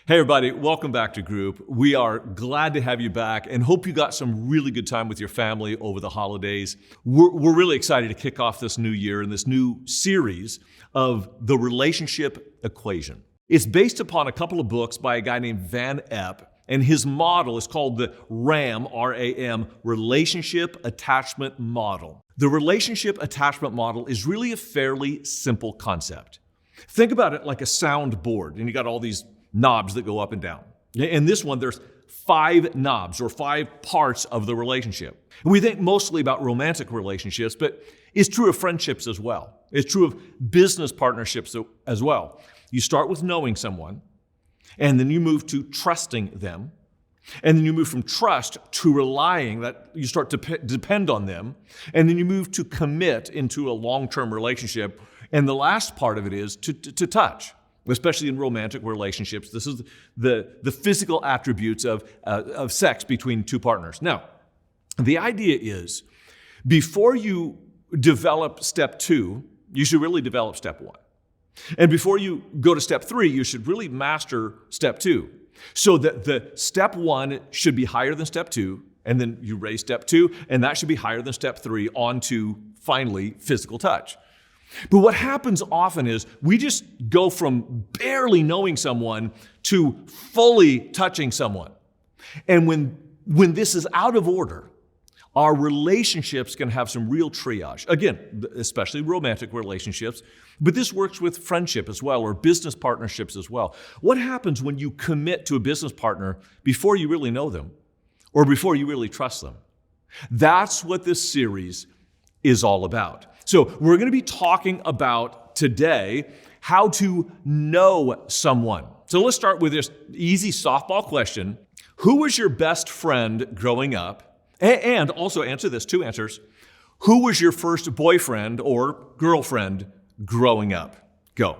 Hey everybody, welcome back to Group. We are glad to have you back and hope you got some really good time with your family over the holidays. We're really excited to kick off this new year and this new series of the relationship equation. It's based upon a couple of books by a guy named Van Epp, and his model is called the RAM, R-A-M, Relationship Attachment Model. The relationship attachment model is really a fairly simple concept. Think about it like a sound board, and you got all these knobs that go up and down. In this one, there's 5 knobs or 5 parts of the relationship. We think mostly about romantic relationships, but it's true of friendships as well. It's true of business partnerships as well. You start with knowing someone, and then you move to trusting them, and then you move from trust to relying, that you start to depend on them, and then you move to commit into a long-term relationship, and the last part of it is to touch. Especially in romantic relationships. This is the physical attributes of sex between two partners. Now, the idea is, before you develop step 2, you should really develop step 1. And before you go to step 3, you should really master step 2. So that the step 1 should be higher than step 2, and then you raise step 2, and that should be higher than step 3 on to, finally, physical touch. But what happens often is we just go from barely knowing someone to fully touching someone. And when this is out of order, our relationships can have some real triage. Again, especially romantic relationships, but this works with friendship as well, or business partnerships as well. What happens when you commit to a business partner before you really know them or before you really trust them? That's what this series is all about. So we're going to be talking about today how to know someone. So let's start with this easy softball question. Who was your best friend growing up? And also answer this, 2 answers. Who was your first boyfriend or girlfriend growing up? Go.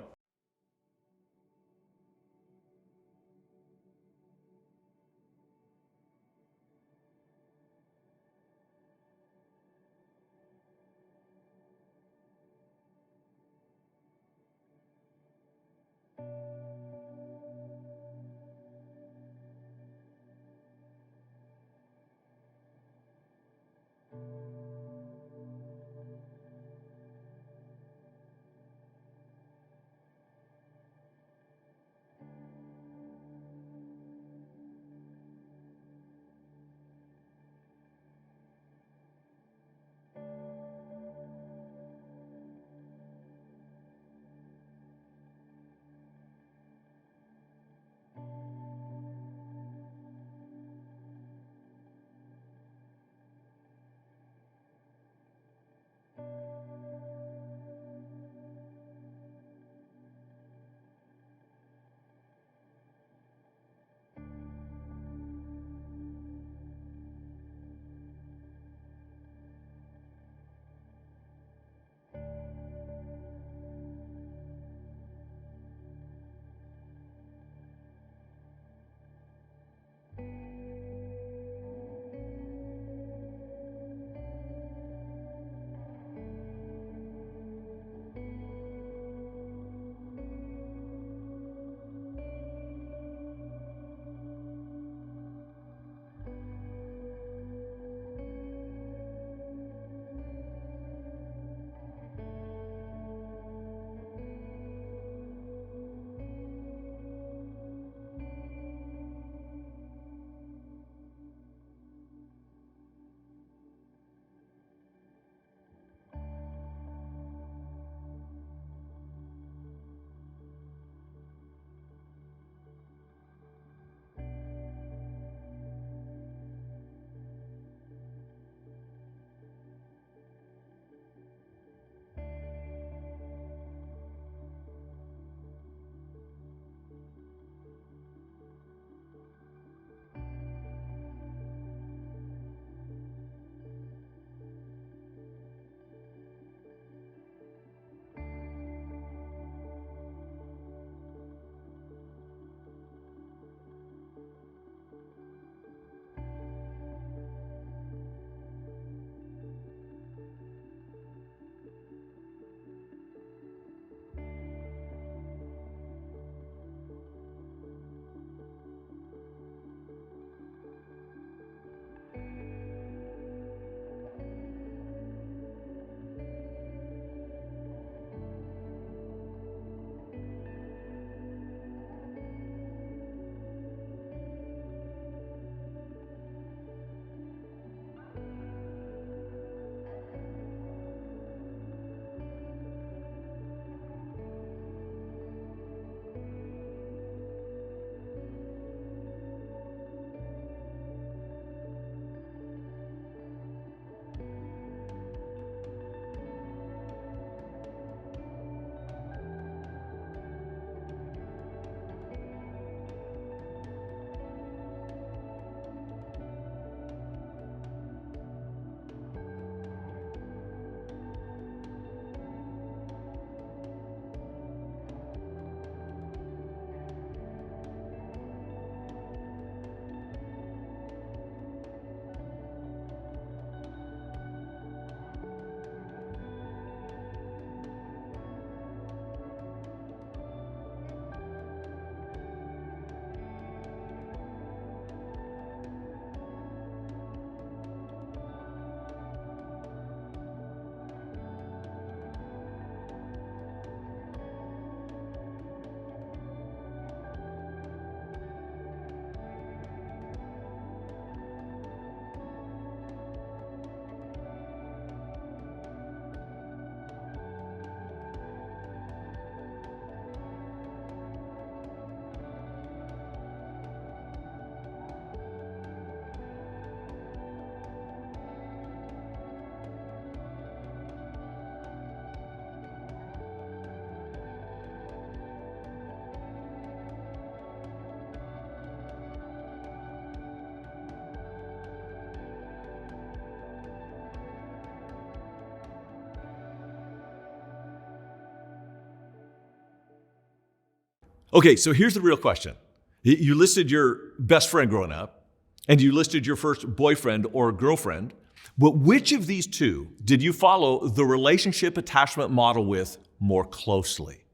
Okay, so here's the real question. You listed your best friend growing up, and you listed your first boyfriend or girlfriend, but which of these two did you follow the relationship attachment model with more closely?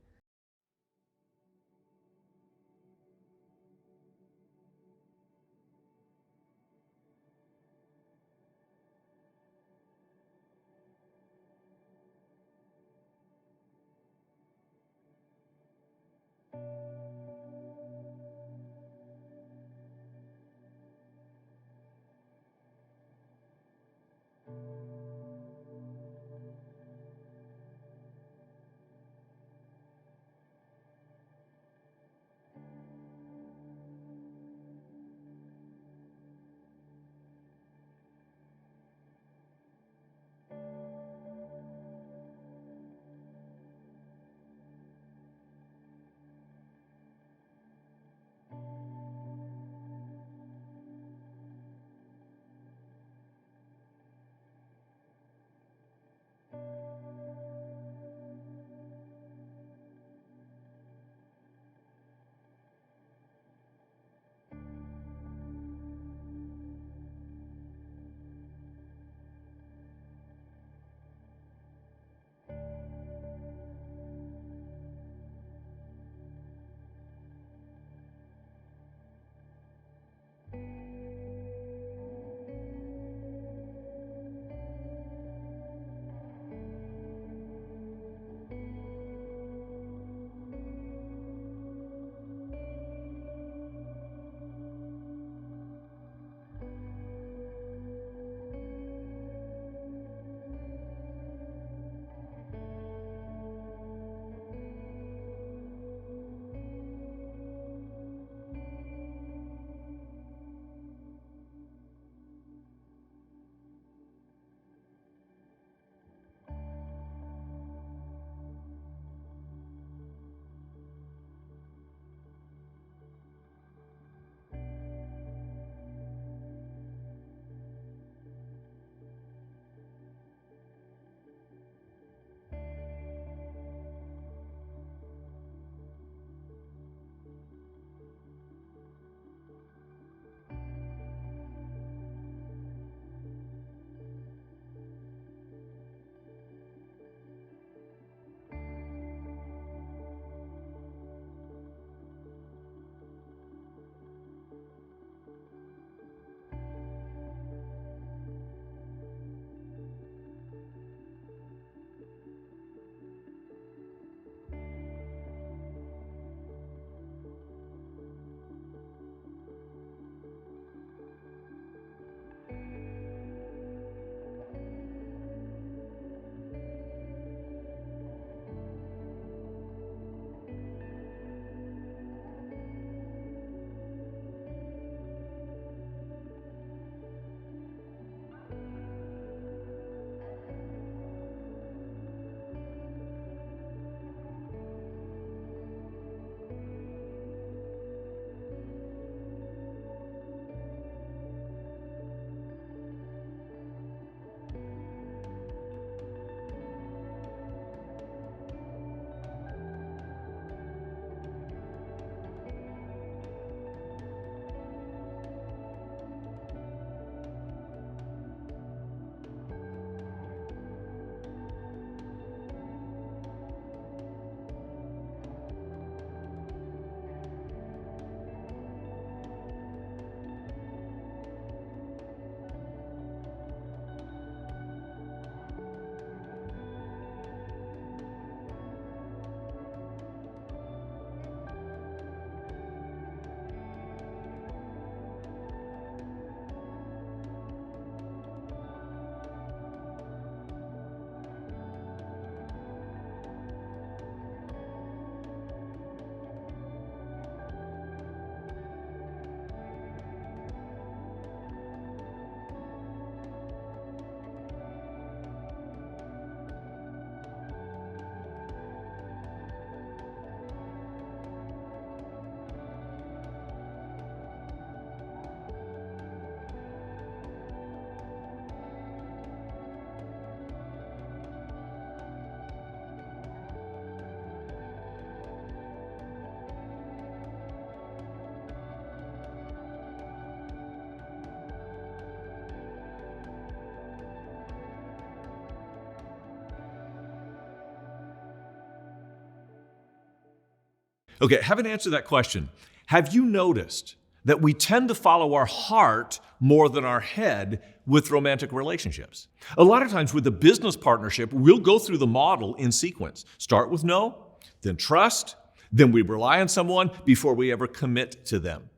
Okay, haven't answered that question. Have you noticed that we tend to follow our heart more than our head with romantic relationships? A lot of times with a business partnership, we'll go through the model in sequence. Start with no, then trust, then we rely on someone before we ever commit to them.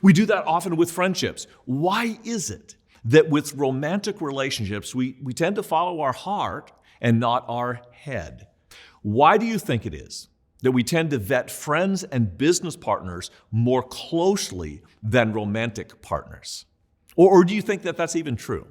We do that often with friendships. Why is it that with romantic relationships, we tend to follow our heart and not our head? Why do you think it is that we tend to vet friends and business partners more closely than romantic partners? Or do you think that that's even true?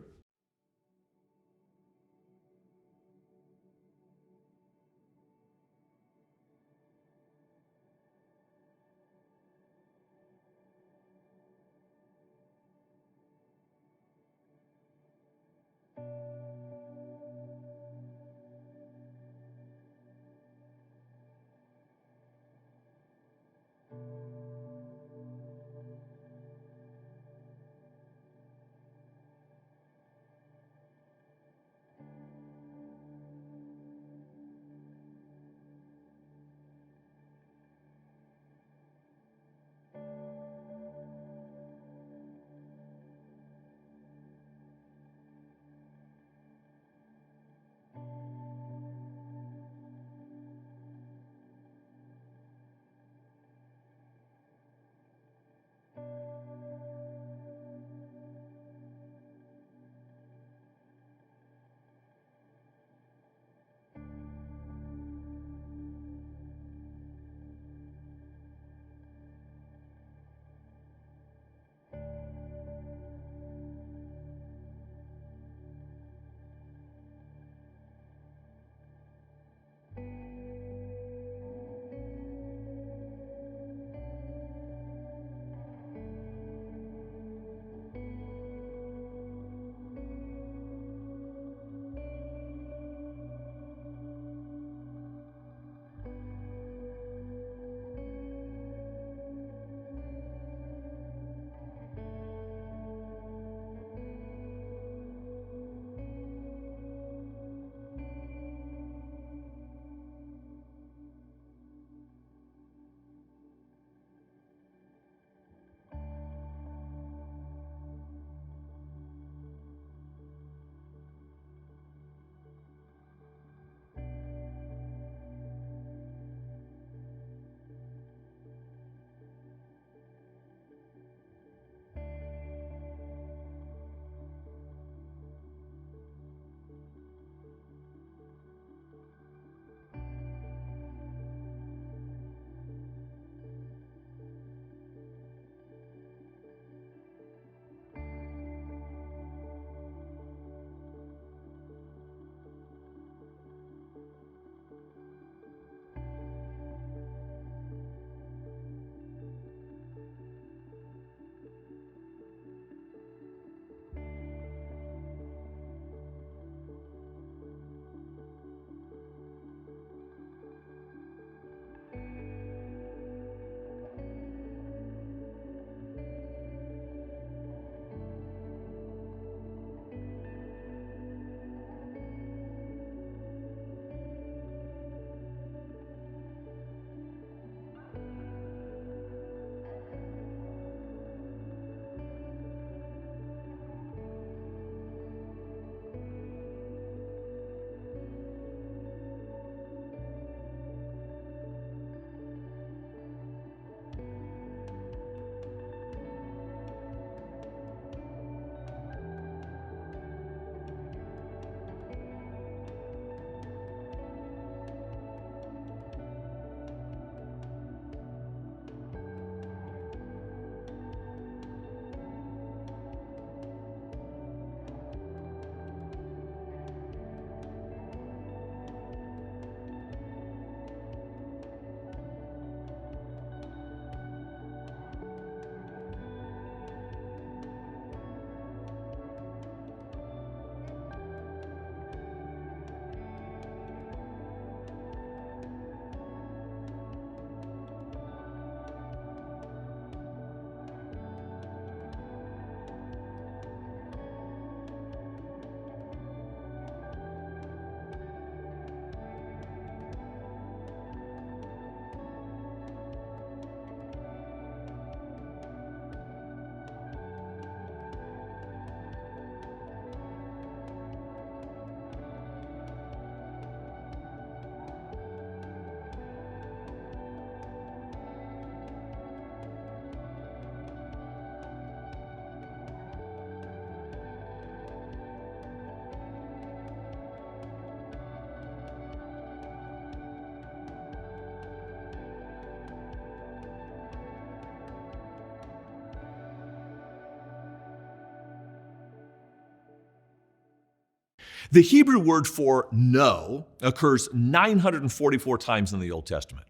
The Hebrew word for know occurs 944 times in the Old Testament.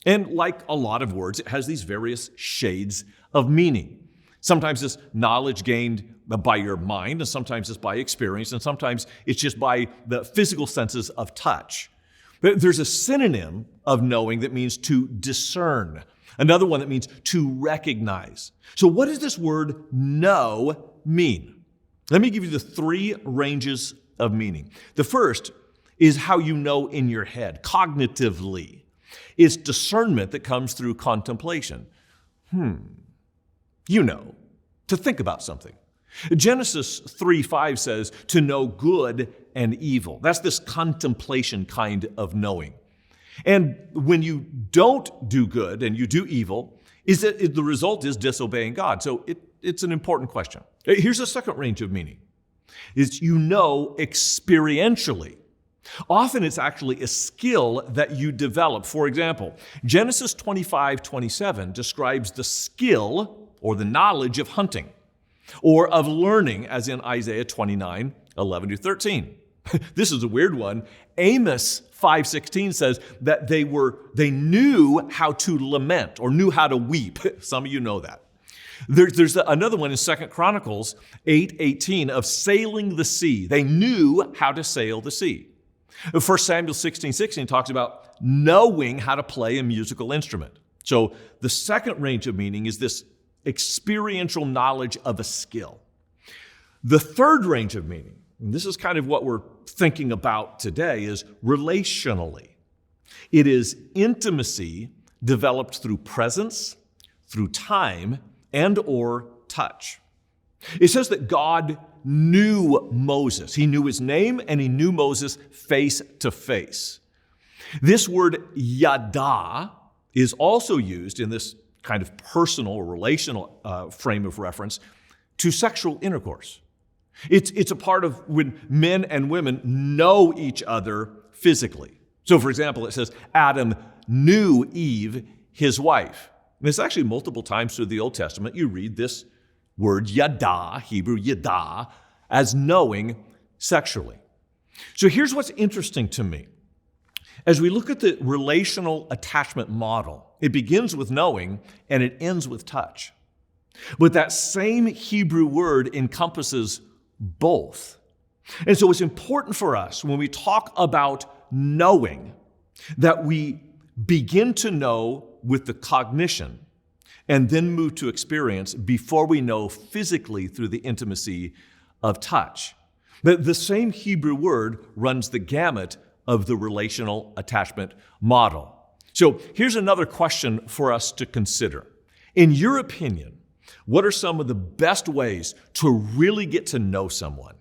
And like a lot of words, it has these various shades of meaning. Sometimes it's knowledge gained by your mind, and sometimes it's by experience, and sometimes it's just by the physical senses of touch. There's a synonym of knowing that means to discern. Another one that means to recognize. So what does this word know mean? Let me give you the three ranges of meaning. The first is how you know in your head, cognitively. It's discernment that comes through contemplation. You know, to think about something. Genesis 3:5 says to know good and evil. That's this contemplation kind of knowing. And when you don't do good and you do evil, the result is disobeying God. So it's an important question. Here's a second range of meaning. Is you know experientially. Often it's actually a skill that you develop. For example, Genesis 25:27 describes the skill or the knowledge of hunting or of learning, as in Isaiah 29:11-13. This is a weird one. Amos 5:16 says that they knew how to lament or knew how to weep. Some of you know that. There's another one in 2 Chronicles 8:18 of sailing the sea. They knew how to sail the sea. 1 Samuel 16:16 talks about knowing how to play a musical instrument. So the second range of meaning is this experiential knowledge of a skill. The third range of meaning, and this is kind of what we're thinking about today, is relationally. It is intimacy developed through presence, through time, and or touch. It says that God knew Moses. He knew his name and he knew Moses face to face. This word yada is also used in this kind of personal or relational frame of reference to sexual intercourse. It's a part of when men and women know each other physically. So for example, it says Adam knew Eve, his wife. And it's actually multiple times through the Old Testament you read this word yada, Hebrew yada, as knowing sexually. So here's what's interesting to me. As we look at the relational attachment model, it begins with knowing and it ends with touch. But that same Hebrew word encompasses both. And so it's important for us when we talk about knowing that we begin to know with the cognition and then move to experience before we know physically through the intimacy of touch. The same Hebrew word runs the gamut of the relational attachment model. So here's another question for us to consider. In your opinion, what are some of the best ways to really get to know someone?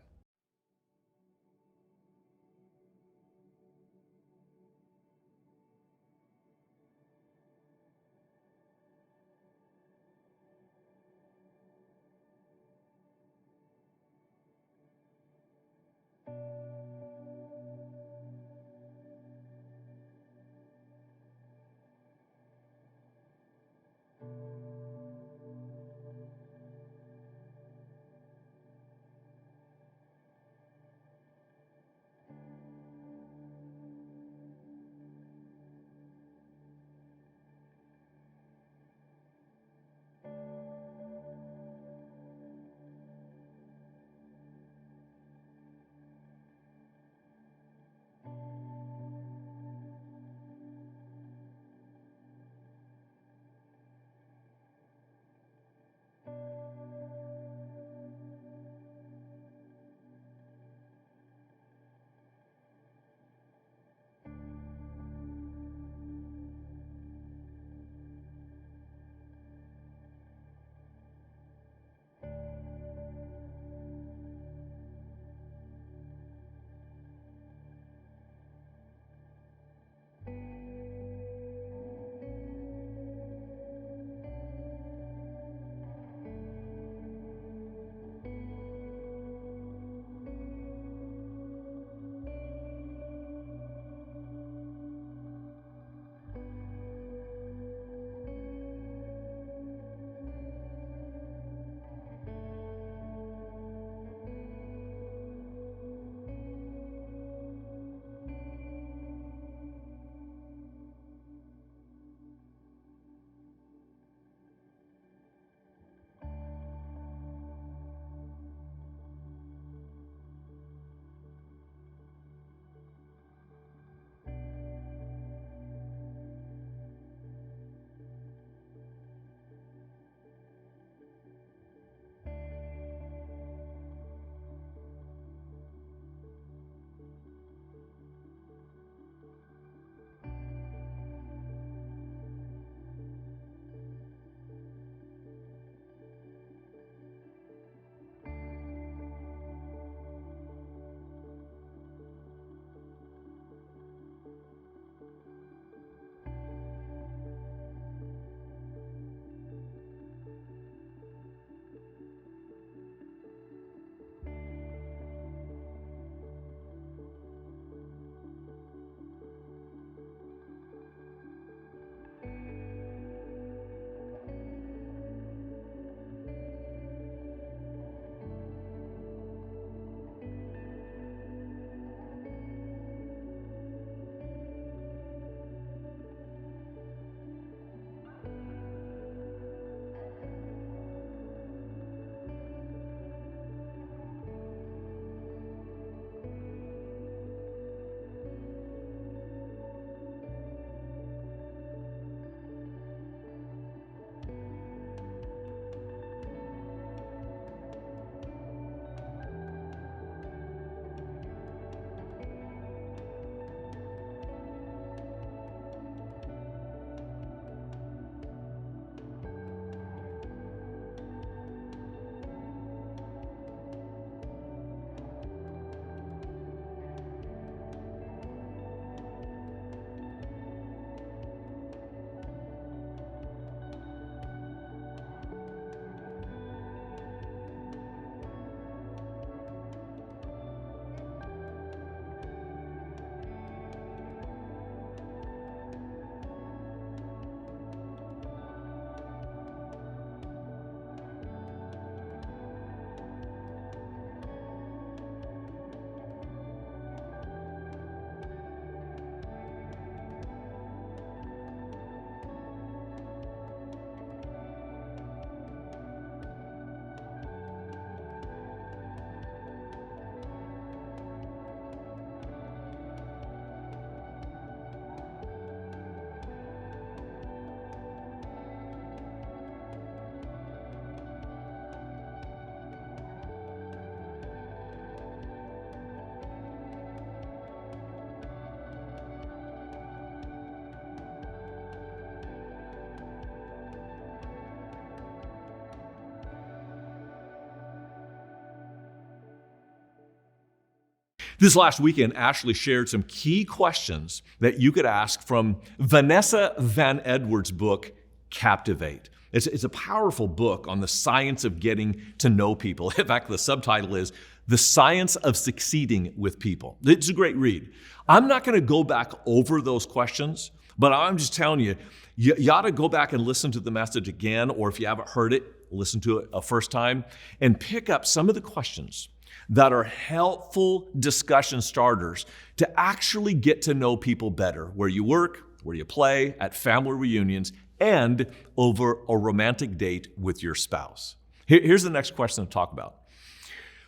This last weekend, Ashley shared some key questions that you could ask from Vanessa Van Edwards' book, Captivate. It's a powerful book on the science of getting to know people. In fact, the subtitle is The Science of Succeeding with People. It's a great read. I'm not going to go back over those questions, but I'm just telling you, you ought to go back and listen to the message again, or if you haven't heard it, listen to it a first time, and pick up some of the questions that are helpful discussion starters to actually get to know people better, where you work, where you play, at family reunions, and over a romantic date with your spouse. Here's the next question to talk about.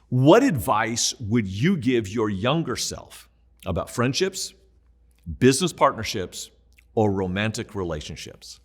What advice would you give your younger self about friendships, business partnerships, or romantic relationships?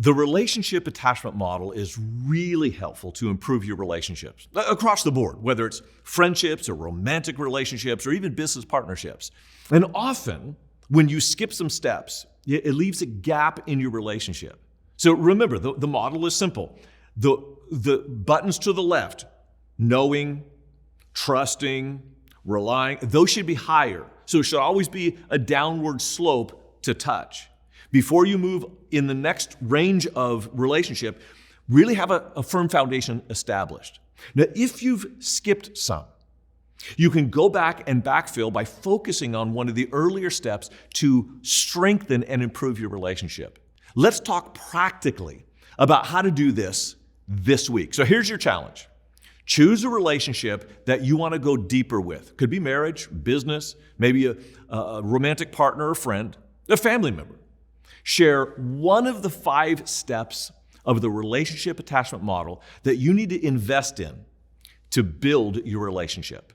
The relationship attachment model is really helpful to improve your relationships across the board, whether it's friendships or romantic relationships or even business partnerships. And often, when you skip some steps, it leaves a gap in your relationship. So remember, the model is simple. The buttons to the left, knowing, trusting, relying, those should be higher. So it should always be a downward slope to touch. Before you move in the next range of relationship, really have a firm foundation established. Now, if you've skipped some, you can go back and backfill by focusing on one of the earlier steps to strengthen and improve your relationship. Let's talk practically about how to do this week. So here's your challenge. Choose a relationship that you want to go deeper with. Could be marriage, business, maybe a romantic partner or friend, a family member. Share one of the 5 steps of the relationship attachment model that you need to invest in to build your relationship.